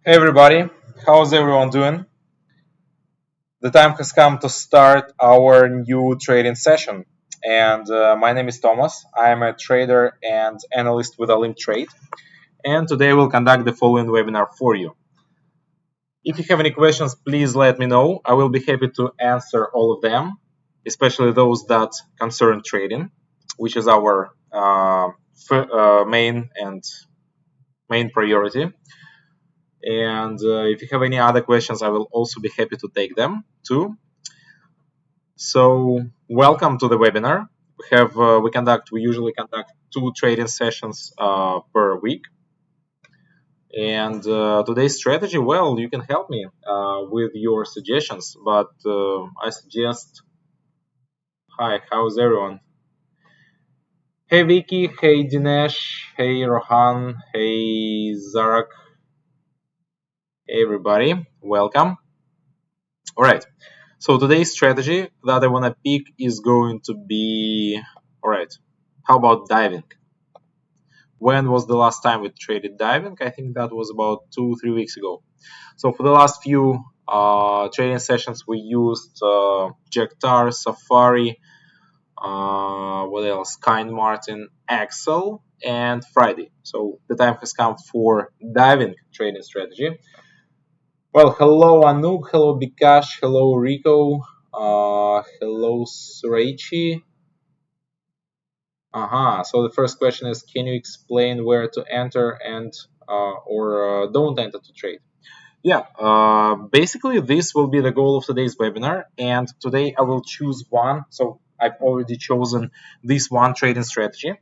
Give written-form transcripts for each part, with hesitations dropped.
Hey everybody, how's everyone doing? The time has come to start our new trading session. And my name is Thomas. I'm a trader and analyst with OLYMP Trade. And today we'll conduct the following webinar for you. If you have any questions, please let me know. I will be happy to answer all of them, especially those that concern trading, which is our main priority. And if you have any other questions, I will also be happy to take them too. So welcome to the webinar. We usually conduct 2 trading sessions per week. And today's strategy, well, you can help me with your suggestions, but I suggest, hi, how's everyone? Hey Vicky, hey Dinesh, hey Rohan, hey Zarak, hey everybody, welcome. All right. So today's strategy that I want to pick is going to be, all right, how about diving? When was the last time we traded diving? I think that was about 2-3 weeks ago. So for the last few trading sessions, we used Jactar, Safari, what else? Kind Martin, Axel, and Friday. So the time has come for diving trading strategy. Well, hello Anoop, hello Bikash, hello Rico, hello Suraichi. So the first question is, can you explain where to enter and or don't enter to trade? Yeah, basically this will be the goal of today's webinar, and today I will choose one. So I've already chosen this one trading strategy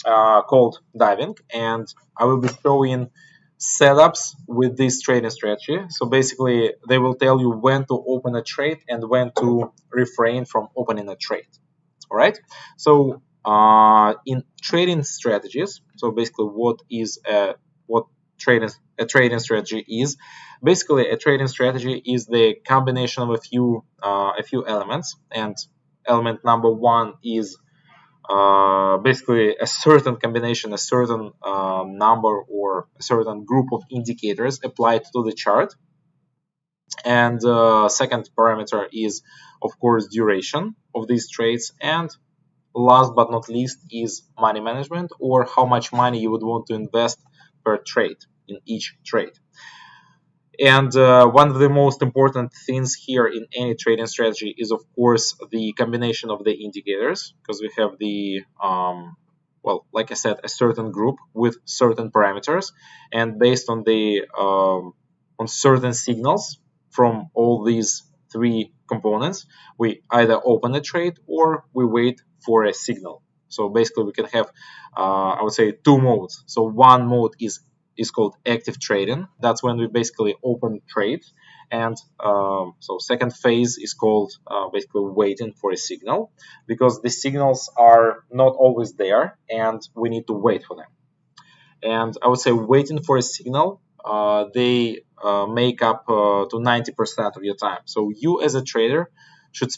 called diving, and I will be showing setups with this trading strategy. So basically they will tell you when to open a trade and when to refrain from opening a trade. All right. So in trading strategies, so basically what a trading strategy is? Basically, a trading strategy is the combination of a few elements, and element number one is basically a certain combination, a certain number or a certain group of indicators applied to the chart. And second parameter is, of course, duration of these trades. And last but not least is money management, or how much money you would want to invest per trade in each trade. And one of the most important things here in any trading strategy is, of course, the combination of the indicators, because we have the, well, like I said, a certain group with certain parameters, and based on the on certain signals from all these 3 components, we either open a trade or we wait for a signal. So basically, we can have, I would say, 2 modes. So one mode is called active trading. That's when we basically open trades, and so second phase is called basically waiting for a signal, because the signals are not always there and we need to wait for them. And I would say waiting for a signal, they make up to 90% of your time. So you as a trader should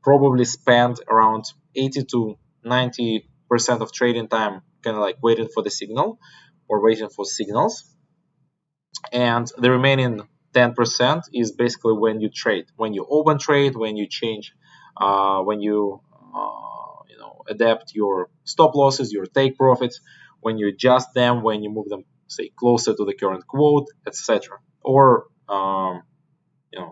probably spend around 80 to 90% of trading time kind of like waiting for the signal or waiting for signals, and the remaining 10% is basically when you trade, when you open trade, when you change, when you adapt your stop losses, your take profits, when you adjust them, when you move them, say, closer to the current quote, etc. Or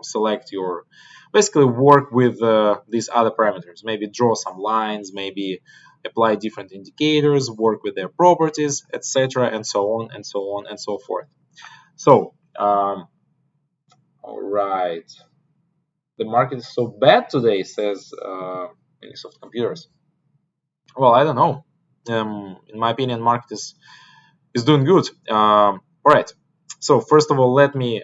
select your, basically work with these other parameters, maybe draw some lines, maybe apply different indicators, work with their properties, etc., and so on and so on and so forth. So all right, the market is so bad today, says Microsoft Computers. Well, I don't know. In my opinion, market is doing good. All right. So first of all, let me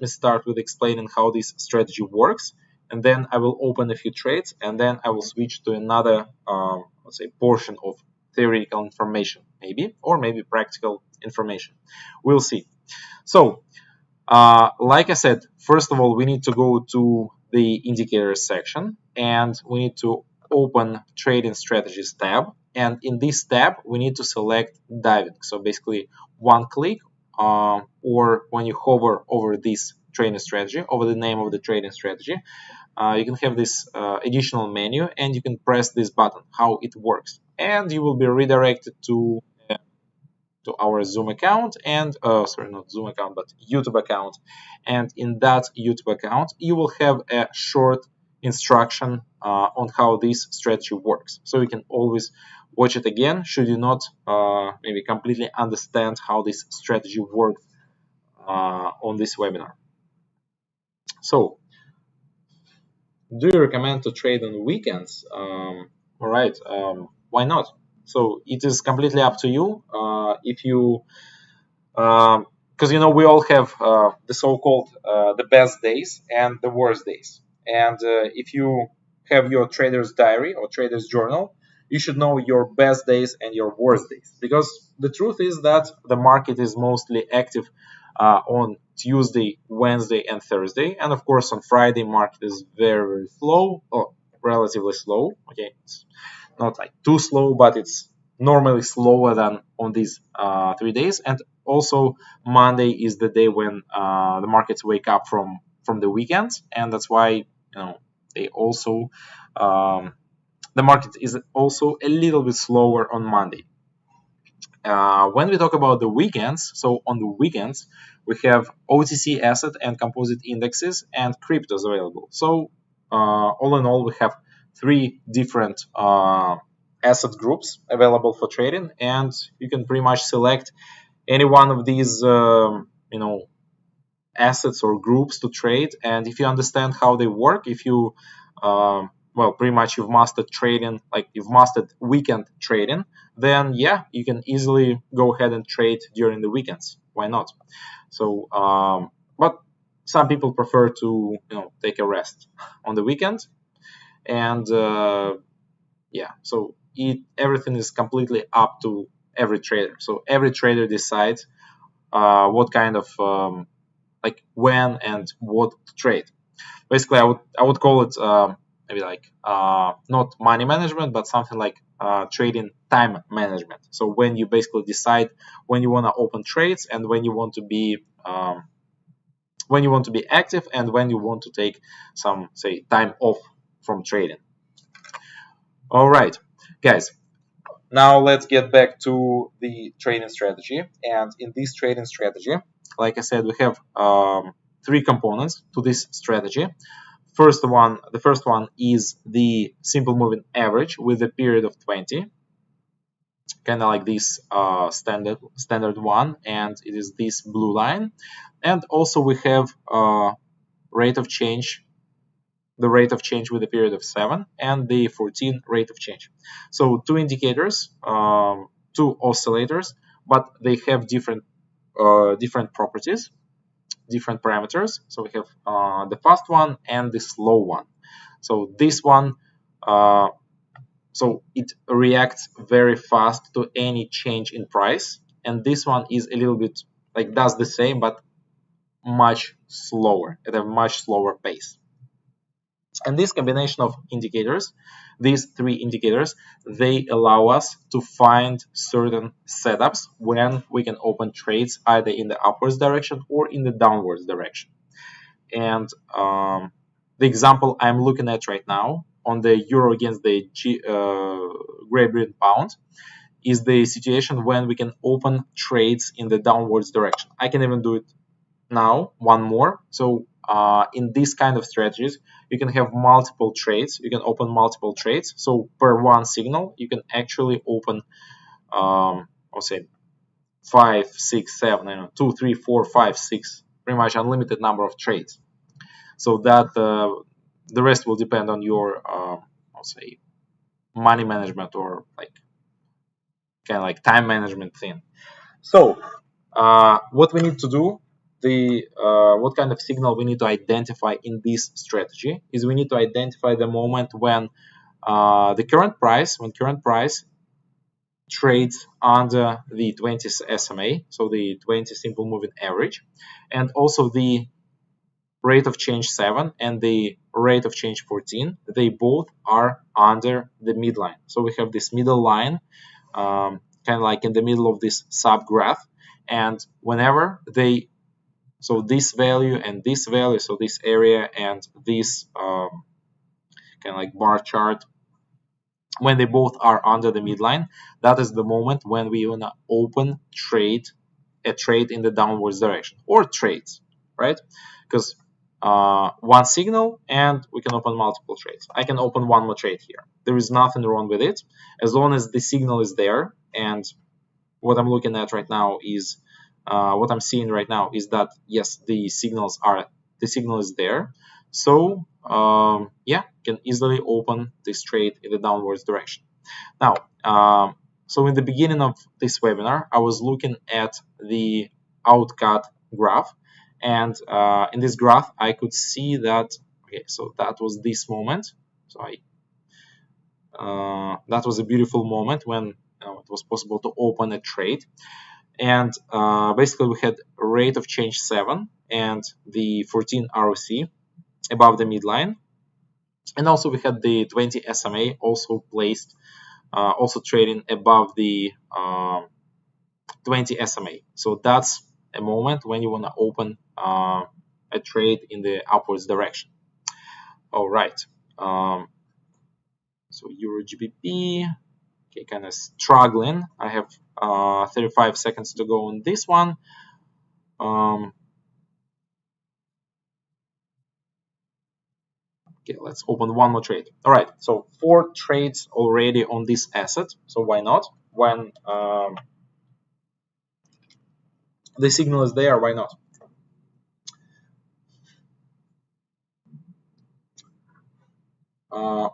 start with explaining how this strategy works, and then I will open a few trades, and then I will switch to another, let's say, portion of theoretical information, or maybe practical information. We'll see. So, like I said, first of all, we need to go to the indicators section, and we need to open trading strategies tab. And in this tab, we need to select diving. So basically, one click or when you hover over this trading strategy, over the name of the trading strategy, you can have this additional menu, and you can press this button, how it works, and you will be redirected to our Zoom account, and sorry, not Zoom account, but YouTube account. And in that YouTube account, you will have a short instruction on how this strategy works. So you can always watch it again should you not maybe completely understand how this strategy works on this webinar. So, do you recommend to trade on weekends? All right, why not? So it is completely up to you. If you because we all have the so-called the best days and the worst days, and if you have your trader's diary or trader's journal, you should know your best days and your worst days, because the truth is that the market is mostly active on Tuesday, Wednesday, and Thursday, and of course on Friday market is very, very slow, or relatively slow. Okay, it's not like too slow, but it's normally slower than on these 3 days. And also Monday is the day when the markets wake up from the weekends, and that's why they also the market is also a little bit slower on Monday. When we talk about the weekends, so on the weekends we have OTC asset and composite indexes and cryptos available. So all in all, we have 3 different asset groups available for trading, and you can pretty much select any one of these assets or groups to trade. And if you understand how they work, if you pretty much you've mastered trading, like you've mastered weekend trading, then yeah, you can easily go ahead and trade during the weekends. Why not? So but some people prefer to take a rest on the weekend, and yeah, so everything is completely up to every trader. So every trader decides what kind of like when and what to trade. Basically, I would call it maybe like not money management, but something like trading time management. So when you basically decide when you want to open trades and when you want to be active and when you want to take some, say, time off from trading. All right, guys. Now let's get back to the trading strategy. And in this trading strategy, like I said, we have 3 components to this strategy. The first one is the simple moving average with a period of 20, kind of like this standard one, and it is this blue line. And also we have rate of change, the rate of change with a period of 7, and the 14 rate of change. So 2 indicators, 2 oscillators, but they have different properties, different parameters. So we have the fast one and the slow one. So this one, so it reacts very fast to any change in price, and this one is a little bit like does the same but much slower, at a much slower pace. And this combination of indicators, these 3 indicators, they allow us to find certain setups when we can open trades either in the upwards direction or in the downwards direction. And the example I'm looking at right now on the euro against the Great Britain pound is the situation when we can open trades in the downwards direction. I can even do it now, one more. So in this kind of strategies, you can have multiple trades. You can open multiple trades. So per one signal, you can actually open, I'll say 5, 6, 7, 2, 3, 4, 5, 6, pretty much unlimited number of trades. So that the rest will depend on your, I'll say, money management or like kind of like time management thing. So what we need to do, what kind of signal we need to identify in this strategy is we need to identify the moment when the current price trades under the 20 SMA, so the 20 simple moving average, and also the rate of change 7 and the rate of change 14, they both are under the midline. So we have this middle line, kind of like in the middle of this subgraph, and whenever they, so this value and this value, so this area and this kind of like bar chart, when they both are under the midline, that is the moment when we want to open a trade in the downwards direction, or trades, right? Because one signal and we can open multiple trades. I can open one more trade here. There is nothing wrong with it as long as the signal is there. And what I'm looking at right now is what I'm seeing right now is that yes, the signal is there. So yeah, can easily open this trade in the downwards direction. Now, so in the beginning of this webinar, I was looking at the outcut graph, and in this graph, I could see that, okay, so that was this moment. So that was a beautiful moment when it was possible to open a trade. And basically, we had a rate of change 7 and the 14 ROC above the midline. And also we had the 20 SMA also placed, also trading above the 20 SMA. So that's a moment when you want to open a trade in the upwards direction. All right. So Euro GBP, okay, kind of struggling. I have 35 seconds to go on this one. Okay, let's open one more trade. All right, so 4 trades already on this asset. So why not? When the signal is there, why not?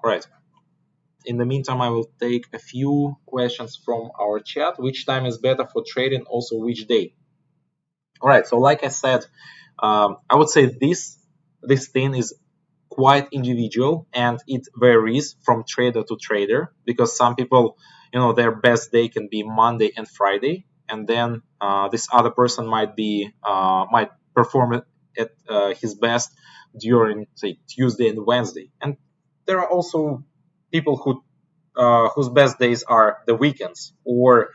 Right. In the meantime, I will take a few questions from our chat. Which time is better for trading? Also, which day? All right. So, like I said, I would say this thing is quite individual and it varies from trader to trader, because some people, their best day can be Monday and Friday, and then this other person might perform at his best during, say, Tuesday and Wednesday. And there are also people whose best days are the weekends, or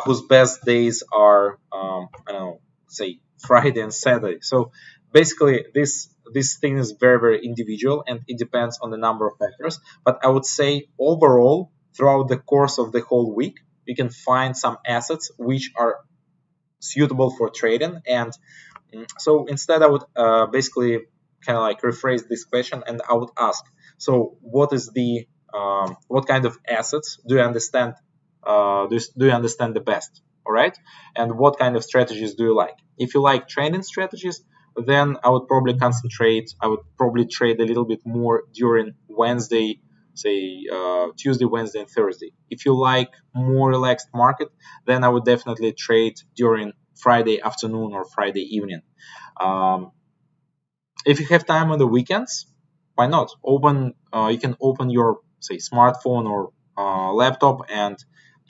whose best days are I don't know, say Friday and Saturday. So basically, this thing is very, very individual and it depends on the number of factors. But I would say overall, throughout the course of the whole week, you can find some assets which are suitable for trading. And so instead, I would basically kind of like rephrase this question, and I would ask, so what is the what kind of assets do you understand do you understand the best? All right, and what kind of strategies do you like? If you like trading strategies, then I would probably concentrate. I would probably trade a little bit more during Wednesday, say Tuesday, Wednesday, and Thursday. If you like more relaxed market, then I would definitely trade during Friday afternoon or Friday evening. If you have time on the weekends, why not? You can open your, say, smartphone or laptop and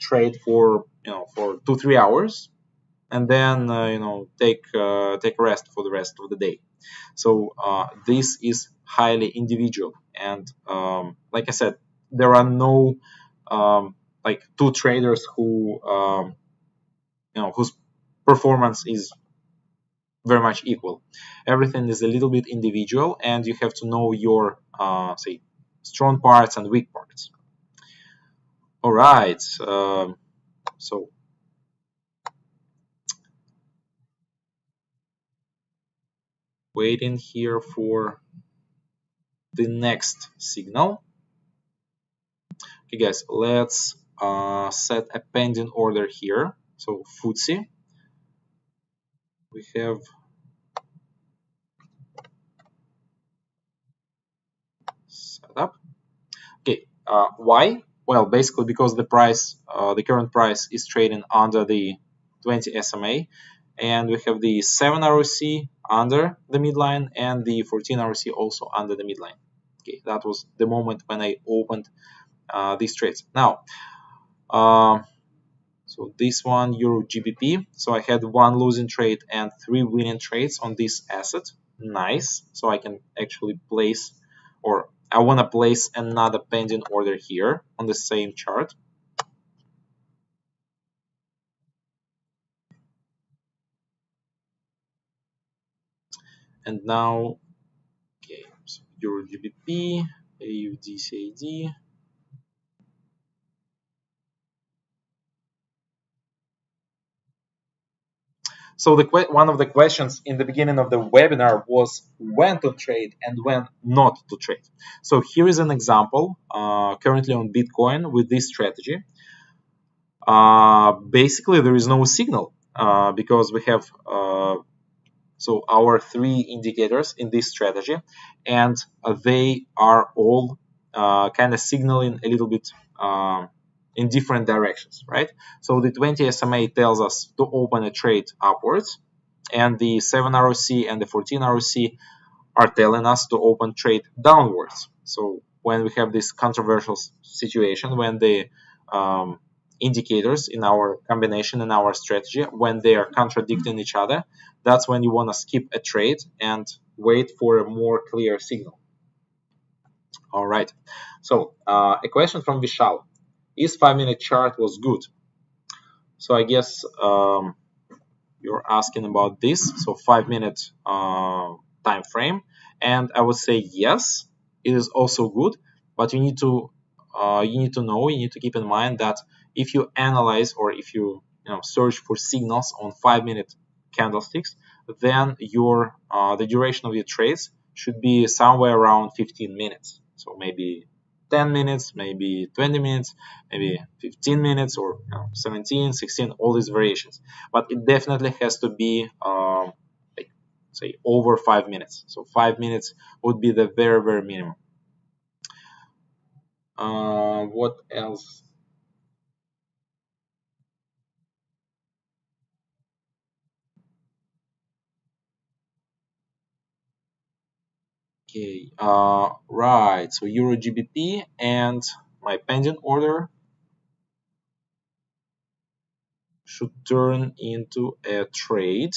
trade for 2-3 hours, and then take a rest for the rest of the day. So this is highly individual, and like I said, there are no like two traders whose performance is very much equal. Everything is a little bit individual, and you have to know your say strong parts and weak parts. All right, so waiting here for the next signal. Okay, guys, let's set a pending order here. So FTSE, we have set up. Okay, why? Well, basically because the price, the current price is trading under the 20 SMA, and we have the 7 ROC under the midline and the 14 ROC also under the midline. Okay, that was the moment when I opened these trades. Now, so this one, Euro GBP. So I had 1 losing trade and 3 winning trades on this asset. Nice. So I can actually place, or I want to place another pending order here on the same chart. And now, okay, so Euro GBP, AUD CAD. So one of the questions in the beginning of the webinar was when to trade and when not to trade. So here is an example currently on Bitcoin with this strategy. Basically, there is no signal because we have so our three indicators in this strategy, and they are all kind of signaling a little bit in different directions, right? So the 20 SMA tells us to open a trade upwards, and the 7 ROC and the 14 ROC are telling us to open trade downwards. So when we have this controversial situation, when the indicators in our combination in our strategy, when they are contradicting each other, that's when you want to skip a trade and wait for a more clear signal. All right. So a question from Vishal: is 5-minute chart was good? So I guess you're asking about this. So 5-minute time frame, and I would say yes, it is also good, but you need to know, you need to keep in mind that if you analyze or if you search for signals on 5-minute candlesticks, then your the duration of your trades should be somewhere around 15 minutes. So maybe 10 minutes, maybe 20 minutes, maybe 15 minutes, or 17, 16, all these variations. But it definitely has to be like, say, over 5 minutes. So 5 minutes would be the very, very minimum. What else? Okay, right. So Euro GBP and my pending order should turn into a trade.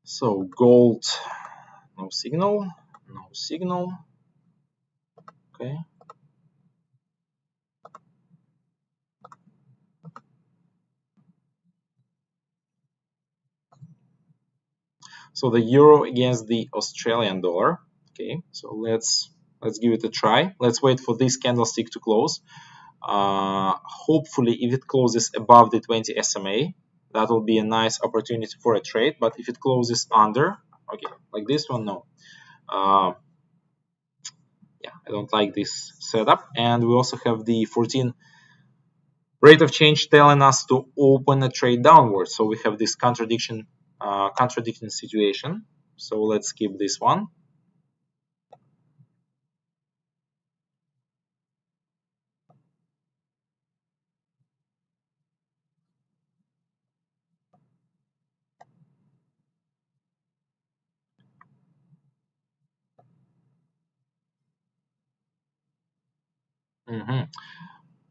So gold, no signal, no signal. Okay. So the euro against the Australian dollar. Okay, so let's give it a try. Let's wait for this candlestick to close. Hopefully, if it closes above the 20 SMA, that will be a nice opportunity for a trade. But if it closes under, okay, like this one, no. Yeah, I don't like this setup. And we also have the 14 rate of change telling us to open a trade downwards. So we have this contradicting situation. So let's skip this one.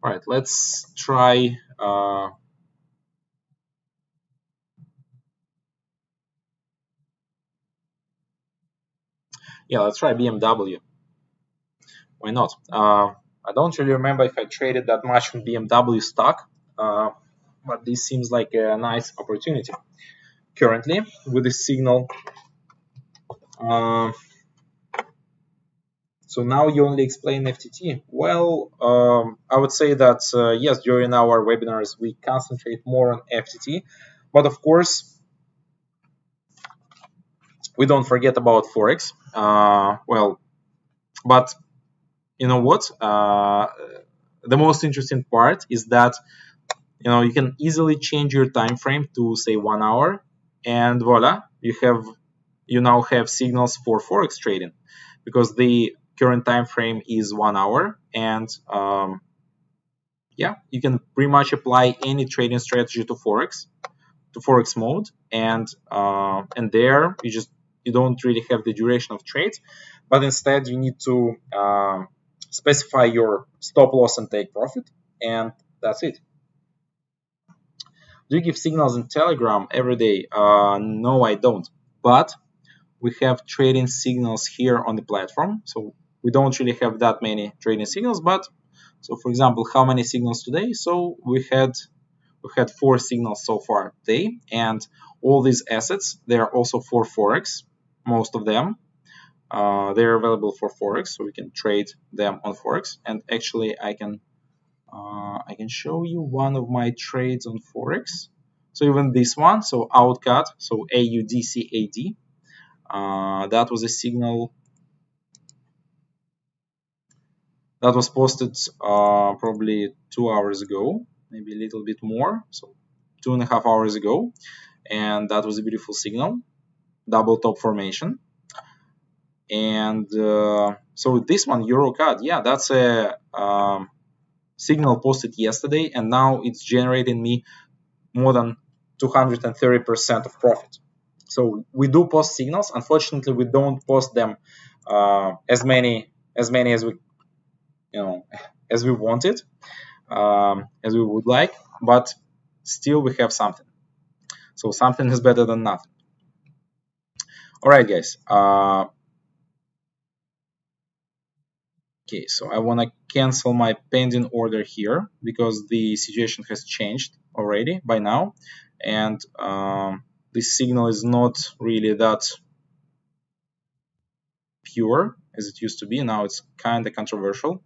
All right, let's try. Yeah, let's try BMW. Why not? I don't really remember if I traded that much in BMW stock, but this seems like a nice opportunity. Currently, with this signal, so now you only explain FTT. Well, I would say that yes, during our webinars we concentrate more on FTT, but of course we don't forget about Forex. Well, but you know what? The most interesting part is that you can easily change your time frame to say 1 hour, and voila, you now have signals for Forex trading, because the current time frame is 1 hour, and yeah, you can pretty much apply any trading strategy to Forex mode, and there you don't really have the duration of trades, but instead you need to specify your stop loss and take profit, and that's it. Do you give signals in Telegram every day? No, I don't. But we have trading signals here on the platform. So we don't really have that many trading signals. But so, for example, how many signals today? So we had 4 signals so far today, and all these assets, they are also for Forex. Most of them, they're available for Forex, so we can trade them on Forex. And actually, I can show you one of my trades on Forex. So even this one, so outcut, so AUDCAD, that was a signal that was posted probably 2 hours ago, maybe a little bit more, so 2.5 hours ago, and that was a beautiful signal, double top formation. And so this one, EuroCAD, yeah, that's a signal posted yesterday, and now it's generating me more than 230% of profit. So we do post signals. Unfortunately, we don't post them as many as we as we wanted, as we would like, but still we have something. So something is better than nothing. All right, guys. Okay, so I want to cancel my pending order here because the situation has changed already by now, and this signal is not really that pure as it used to be. Now it's kind of controversial.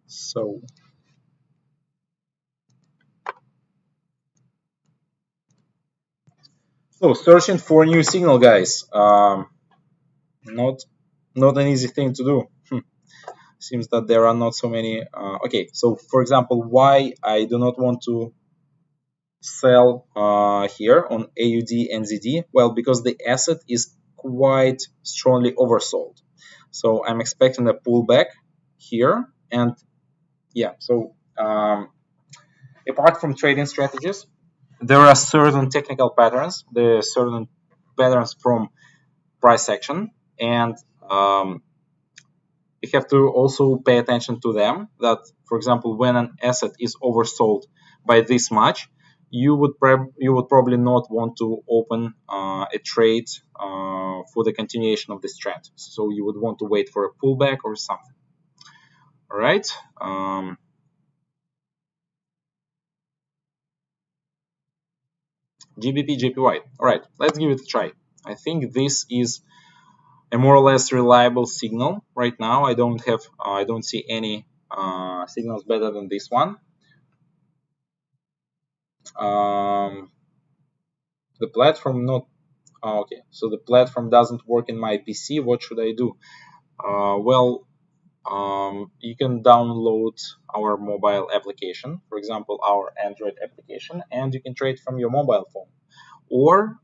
So searching for a new signal, guys. Not an easy thing to do. Seems that there are not so many. Okay, so for example, why I do not want to sell here on AUD NZD? Well, because the asset is quite strongly oversold. So I'm expecting a pullback here, and yeah. So apart from trading strategies, there are certain technical patterns. There are certain patterns from price action, and you have to also pay attention to them. That, for example, when an asset is oversold by this much, you would probably not want to open a trade for the continuation of this trend. So you would want to wait for a pullback or something. All right. GBP, JPY. All right, let's give it a try. I think this is a more or less reliable signal right now. I don't see any signals better than this one. The platform not okay. So the platform doesn't work in my PC. What should I do? Well, you can download our mobile application, for example, our Android application, and you can trade from your mobile phone. Or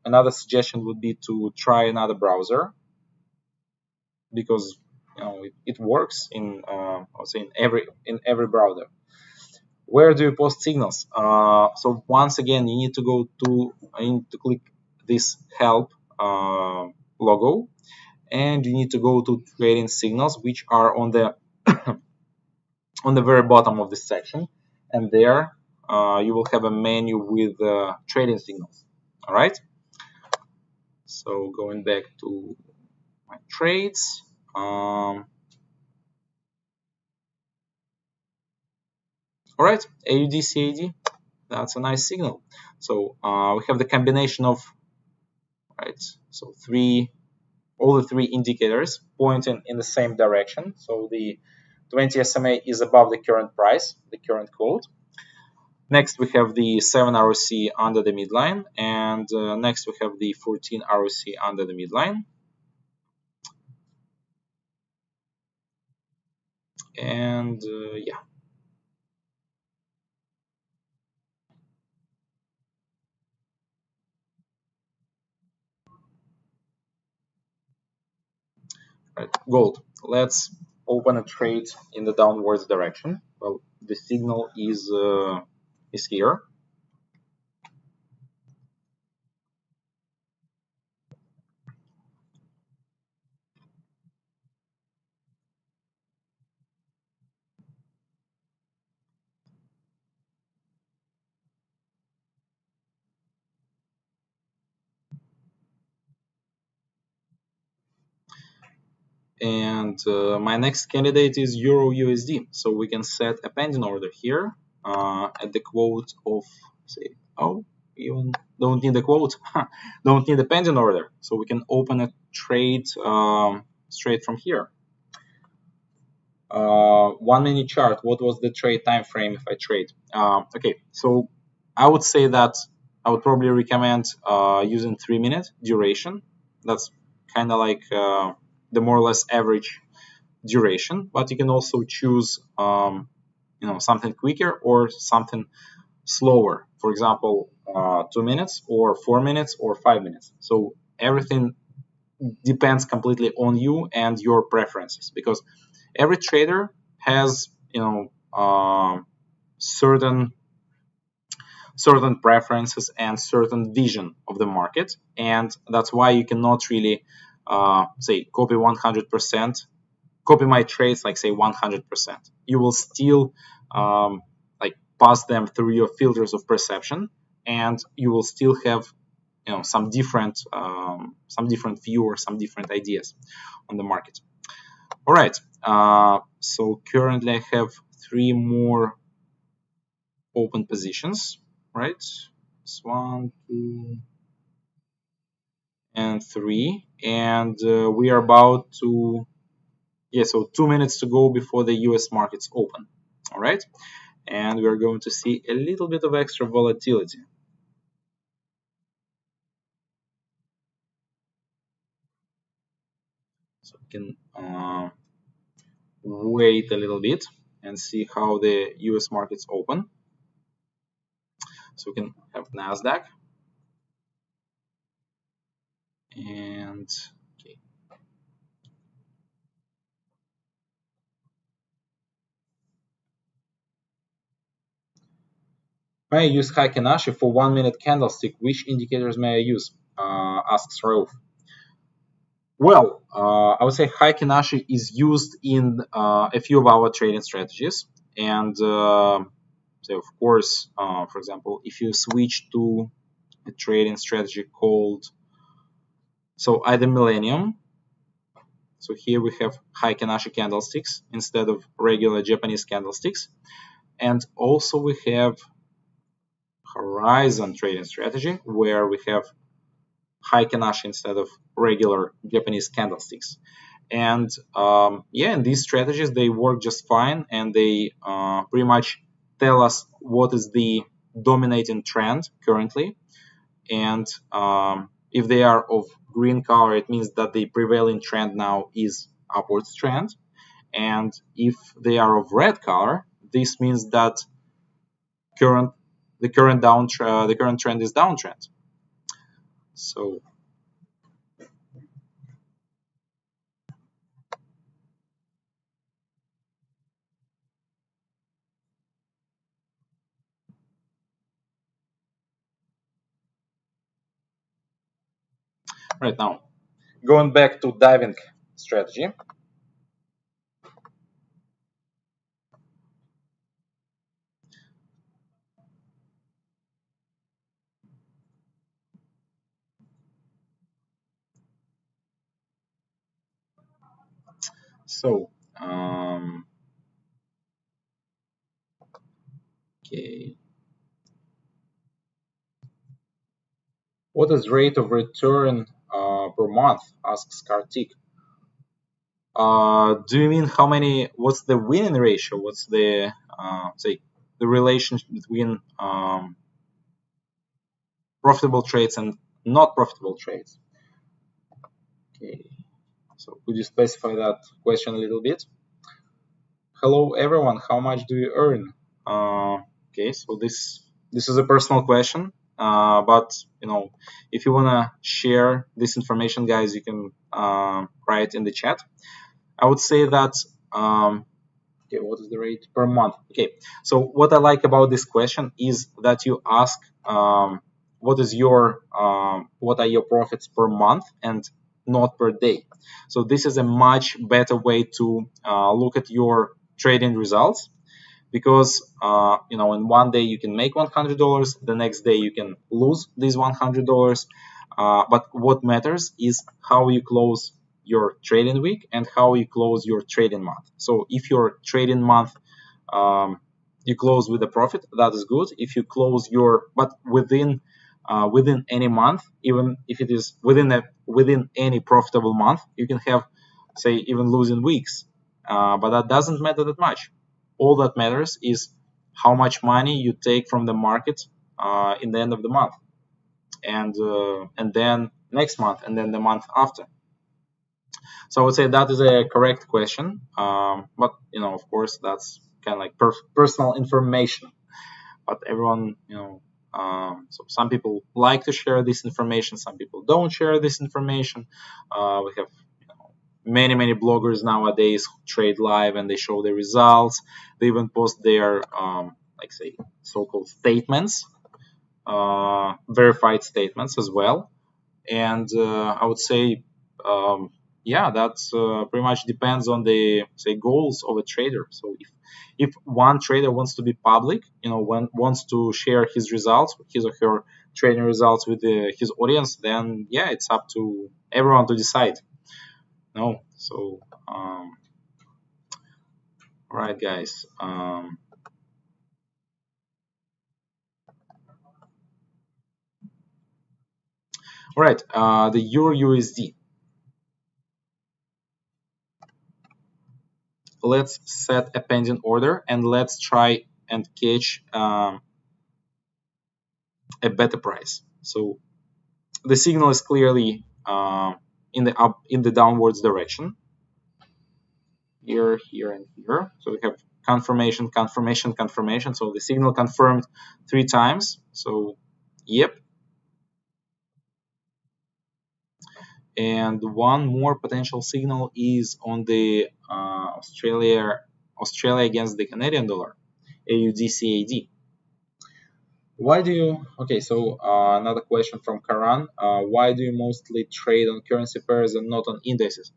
another suggestion would be to try another browser, because it works in I would say in every browser. Where do you post signals? So once again, you need to click this help logo, and you need to go to trading signals, which are on the on the very bottom of this section, and there you will have a menu with trading signals. All right. So going back to my trades. All right, AUD CAD, that's a nice signal. So we have the combination of right? So all the three indicators pointing in the same direction. So the 20 SMA is above the current price, the current quote. Next, we have the 7 ROC under the midline, and next we have the 14 ROC under the midline. And yeah. Right, gold. Let's open a trade in the downwards direction. Well, the signal is here. And my next candidate is Euro USD. So we can set a pending order here at the quote of, say, oh, even don't need the quote, don't need the pending order. So we can open a trade straight from here. 1 minute chart. What was the trade time frame if I trade? Okay, so I would say that I would probably recommend using 3 minute duration. That's kind of like the more or less average duration, but you can also choose something quicker or something slower. For example, 2 minutes or 4 minutes or 5 minutes. So everything depends completely on you and your preferences, because every trader has certain preferences and certain vision of the market, and that's why you cannot really say copy 100%, copy my trades like say 100%. You will still like pass them through your filters of perception, and you will still have some different view or some different ideas on the market. All right, so currently I have 3 more open positions, right? It's 1, 2, and 3, and we are about to, yeah, so 2 minutes to go before the US markets open. All right, and we are going to see a little bit of extra volatility. So we can wait a little bit and see how the US markets open. So we can have NASDAQ, and okay. May I use Heiken Ashi for 1 minute candlestick? Which indicators may I use? Asks Rauf. Well, I would say Heiken Ashi is used in a few of our trading strategies, and so of course, for example, if you switch to a trading strategy called either Millennium. So here we have Heiken Ashi candlesticks instead of regular Japanese candlesticks, and also we have Horizon trading strategy where we have Heiken Ashi instead of regular Japanese candlesticks. And yeah, in these strategies they work just fine, and they pretty much tell us what is the dominating trend currently, and if they are of green color, it means that the prevailing trend now is upwards trend, and if they are of red color, this means that the current trend is downtrend. So right now, going back to diving strategy. So okay. What is rate of return per month? Asks Kartik. Do you mean how many? What's the winning ratio? What's the say the relationship between profitable trades and not profitable trades? Okay. So could you specify that question a little bit? Hello everyone. How much do you earn? Okay. So this is a personal question. But if you wanna share this information, guys, you can write in the chat. I would say that okay, what is the rate per month? Okay, so what I like about this question is that you ask what are your profits per month and not per day. So this is a much better way to look at your trading results, because in one day you can make $100, the next day you can lose these $100. But what matters is how you close your trading week and how you close your trading month. So if your trading month you close with a profit, that is good. If you close but within any month, even if it is within any profitable month, you can have, say, even losing weeks. But that doesn't matter that much. All that matters is how much money you take from the market in the end of the month, and then next month, and then the month after. So I would say that is a correct question, but of course, that's kind of like personal information. But everyone, so some people like to share this information, some people don't share this information. We have many bloggers nowadays who trade live and they show their results. They even post their like, say, so-called statements, verified statements as well. And I would say yeah, that's pretty much depends on the, say, goals of a trader. So if one trader wants to be public, wants to share his results, his or her trading results with his audience, then yeah, it's up to everyone to decide. No, so right, guys. All right, the Euro USD. Let's set a pending order and let's try and catch a better price. So the signal is clearly in the downwards direction. Here, and here. So we have confirmation. So the signal confirmed 3 times. So yep. And one more potential signal is on the Australia against the Canadian dollar, AUD CAD. Why do you? Okay, so another question from Karan. Why do you mostly trade on currency pairs and not on indices?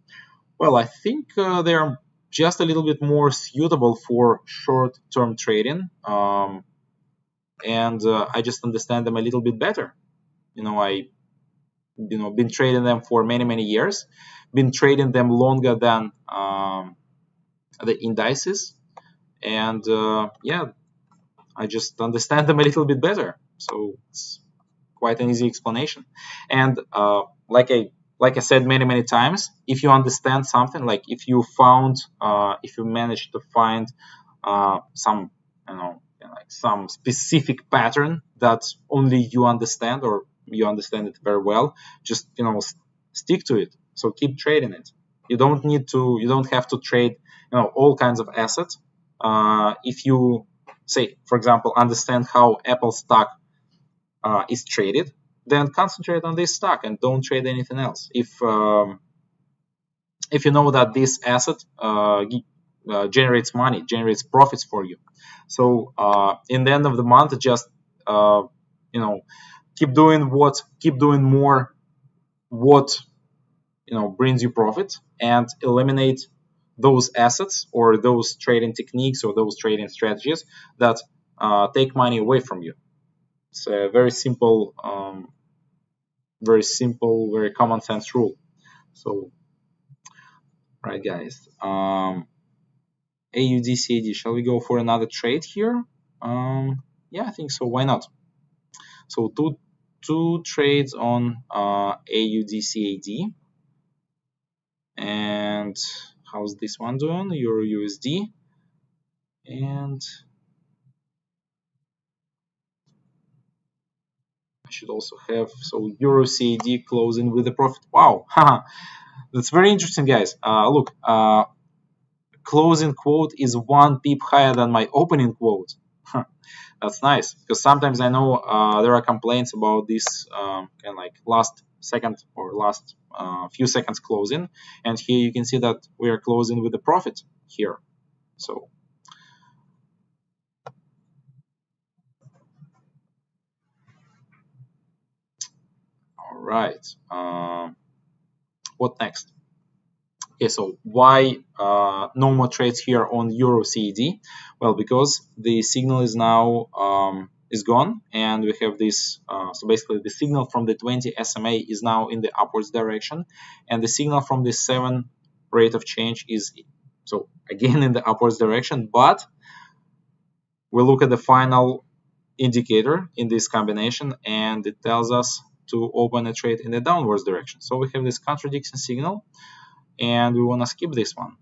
Well, I think they are just a little bit more suitable for short-term trading, and I just understand them a little bit better. I been trading them for many years, been trading them longer than the indices, and yeah, I just understand them a little bit better. So it's quite an easy explanation. And like I said many times, if you understand something, like if you managed to find some like some specific pattern that only you understand, or you understand it very well, just stick to it. So keep trading it. You don't have to trade all kinds of assets. If you, say, for example, understand how Apple stock is traded, then concentrate on this stock and don't trade anything else. If you know that this asset generates money, generates profits for you, so in the end of the month, just keep doing more what brings you profit, and eliminate those assets or those trading techniques or those trading strategies that take money away from you. It's a very simple, very common sense rule. So, right, guys. AUD CAD. Shall we go for another trade here? Yeah, I think so. Why not? So 2 trades on AUDCAD. And how's this one doing? Euro USD. And I should also have, so Euro CAD closing with a profit. Wow, that's very interesting, guys. Look, closing quote is 1 pip higher than my opening quote. That's nice, because sometimes I know there are complaints about this kind of like last second or last few seconds closing, and here you can see that we are closing with a profit here. So all right, what next? Okay, so why no more trades here on Euro CAD? Well, because the signal is now is gone, and we have this. So basically, the signal from the 20 SMA is now in the upwards direction, and the signal from the 7 rate of change is so again in the upwards direction. But we look at the final indicator in this combination, and it tells us to open a trade in the downwards direction. So we have this contradiction signal, and we want to skip this one.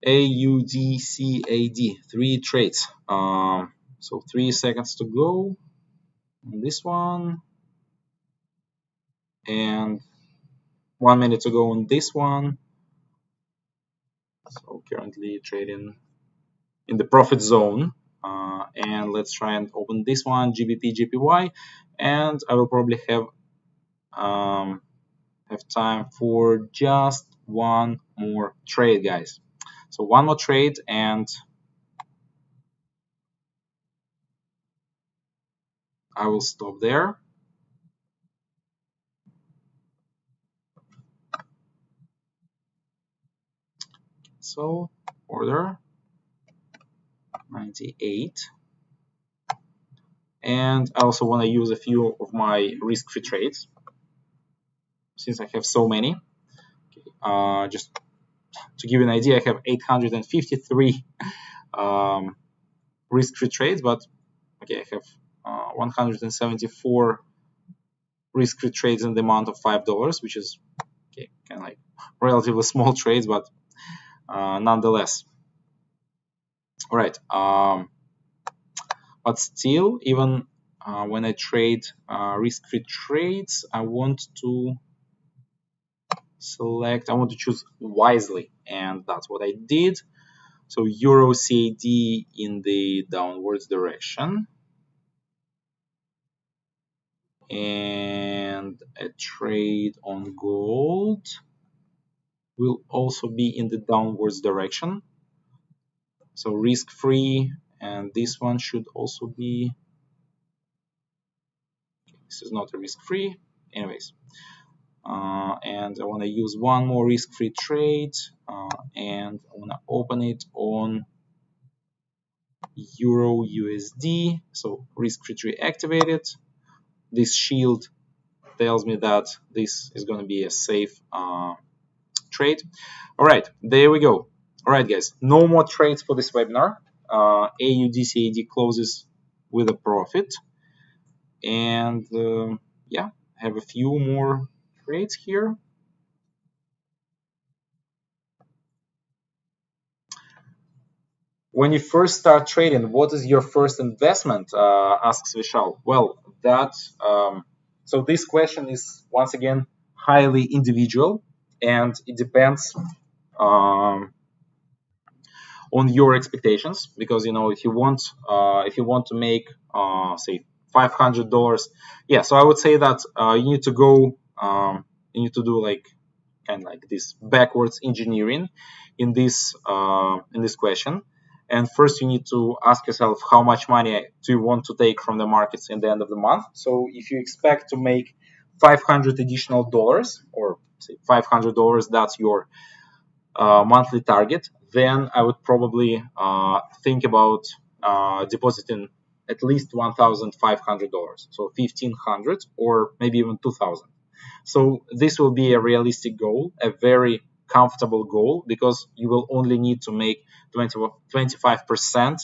AUDCAD, 3 trades. So 3 seconds to go on this one, and 1 minute to go on this one. So currently trading in the profit zone. And let's try and open this one, GBP, JPY, and I will probably have time for just one more trade, guys. So one more trade, and I will stop there. So order 98. And I also want to use a few of my risk-free trades since I have so many. Just to give you an idea, I have 853 risk-free trades, but okay, I have 174 risk-free trades in the amount of $5, which is okay, kind of like relatively small trades, but nonetheless. All right. But still, even when I trade risk-free trades, I want to choose wisely, and that's what I did. So Euro CAD in the downwards direction, and a trade on gold will also be in the downwards direction. So risk-free, and this one should also be. This is not a risk-free, anyways. And I want to use one more risk-free trade, and I want to open it on Euro USD. So risk-free trade activated. This shield tells me that this is going to be a safe trade. All right, there we go. All right, guys, no more trades for this webinar. AUDCAD closes with a profit, and yeah, I have a few more trades here. When you first start trading, what is your first investment? Asks Vishal. Well, so this question is once again highly individual, and it depends on your expectations. Because if you want to make say $500, yeah. So I would say that you need to go, you need to do like kind of like this backwards engineering in this question. And first, you need to ask yourself how much money do you want to take from the markets in the end of the month. So if you expect to make $500 additional dollars, or say $500, that's your monthly target, then I would probably think about depositing at least $1,500, so 1,500 or maybe even 2,000. So this will be a realistic goal, a very comfortable goal, because you will only need to make 25%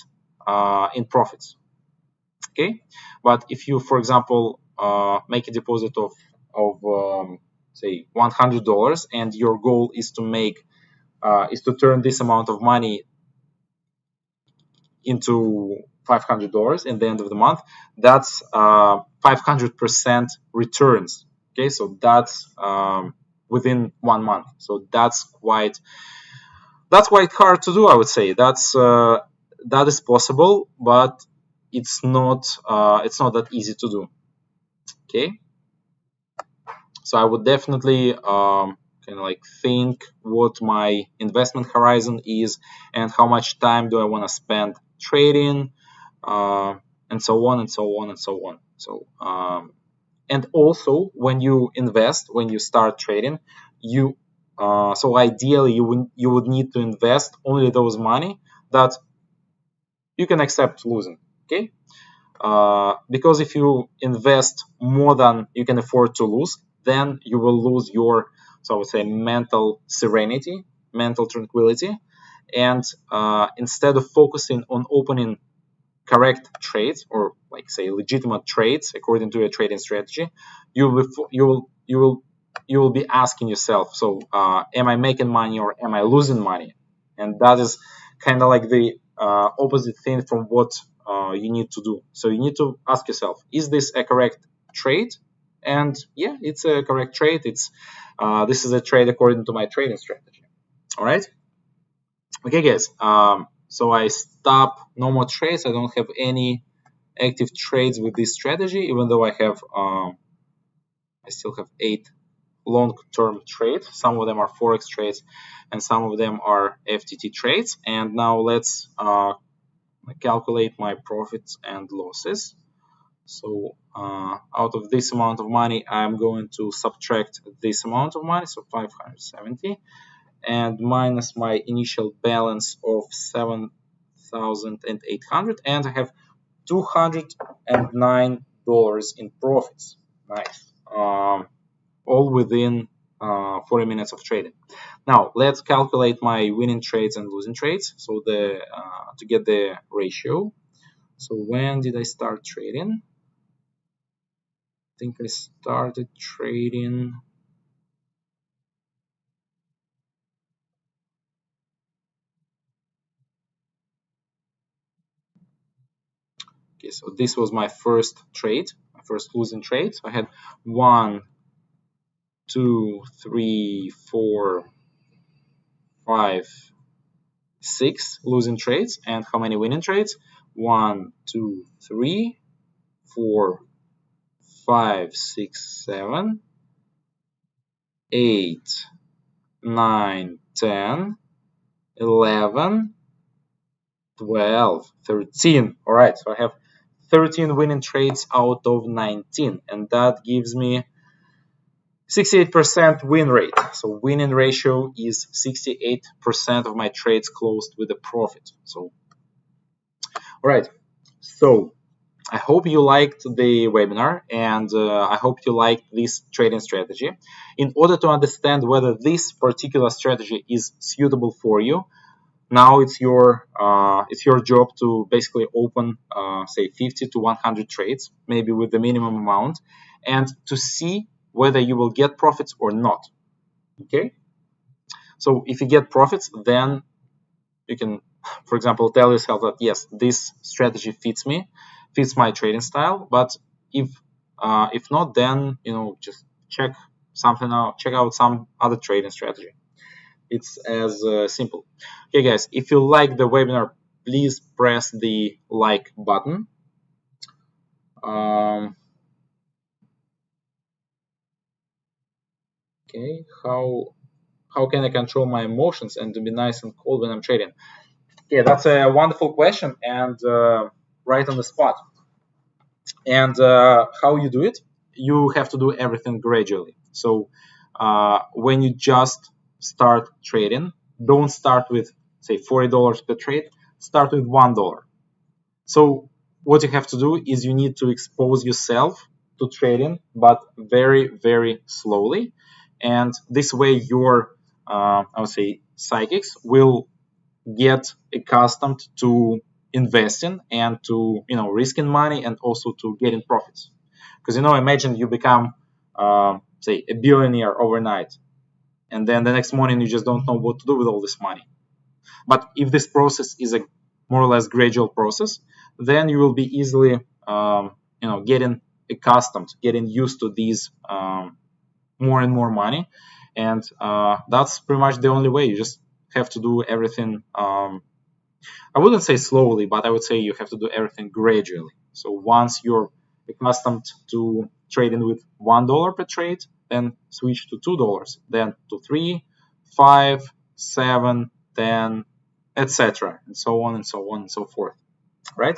in profits. Okay, but if you, for example, make a deposit of say $100, and your goal is to turn this amount of money into $500 in the end of the month, that's 500% returns. Okay, so that's within 1 month. So that's quite hard to do, I would say. That is possible, but it's not that easy to do. Okay, so I would definitely kind of like think what my investment horizon is and how much time do I want to spend trading, and so on and so on and so on. So and also when you invest, when you start trading, you so ideally you would need to invest only those money that you can accept losing. Okay, because if you invest more than you can afford to lose, then you will lose your, so I would say, mental serenity, mental tranquility, and instead of focusing on opening correct trades, or like say legitimate trades according to a trading strategy, you will be asking yourself, so am I making money or am I losing money? And that is kind of like the opposite thing from what you need to do. So you need to ask yourself, is this a correct trade? And yeah, it's a correct trade. It's this is a trade according to my trading strategy. All right. Okay, guys. So I stop no more trades. I don't have any active trades with this strategy, even though I still have 8 long-term trades. Some of them are Forex trades and some of them are FTT trades. And now let's calculate my profits and losses. So out of this amount of money, I'm going to subtract this amount of money, so 570, and minus my initial balance of 7,800, and I have $209 in profits. Nice. All within 40 minutes of trading. Now let's calculate my winning trades and losing trades. So to get the ratio. So when did I start trading? I think I started trading okay, so this was my first trade, my first losing trade. So I had 1, 2, 3, 4, 5, 6 losing trades. And how many winning trades? 1, 2, 3, 4, 5, 6, 7, 8, 9, 10, 11, 12, 13. All right, so I have 13 winning trades out of 19, and that gives me 68% win rate. So winning ratio is 68% of my trades closed with a profit. So, all right. So I hope you liked the webinar, and I hope you liked this trading strategy. In order to understand whether this particular strategy is suitable for you, now it's your job to basically open say 50 to 100 trades, maybe with the minimum amount, and to see whether you will get profits or not. Okay, so if you get profits, then you can, for example, tell yourself that yes, this strategy fits my trading style. But if not, then just check something out, check out some other trading strategy. It's as simple. Okay, guys, if you like the webinar, please press the like button. Okay, how can I control my emotions and to be nice and cold when I'm trading? Okay, that's a wonderful question, and right on the spot. And how you do it? You have to do everything gradually. So when you just start trading, don't start with, say, $40 per trade, start with $1. So what you have to do is you need to expose yourself to trading, but very, very slowly. And this way your, I would say, psychics will get accustomed to investing and to, risking money and also to getting profits. Because, imagine you become, say, a billionaire overnight, and then the next morning you just don't know what to do with all this money. But if this process is a more or less gradual process, then you will be easily, getting accustomed, getting used to these more and more money, and that's pretty much the only way. You just have to do everything. I wouldn't say slowly, but I would say you have to do everything gradually. So once you're accustomed to trading with $1 per trade, then switch to $2, then to 3, 5, 7, 10, etc., and so on and so on and so forth. Right?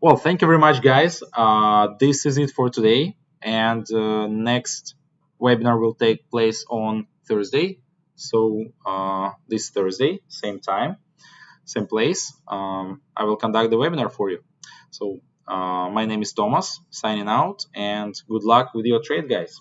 Well, thank you very much, guys. This is it for today, and next webinar will take place on Thursday. So this Thursday, same time, same place, I will conduct the webinar for you. So my name is Thomas, signing out, and good luck with your trade, guys.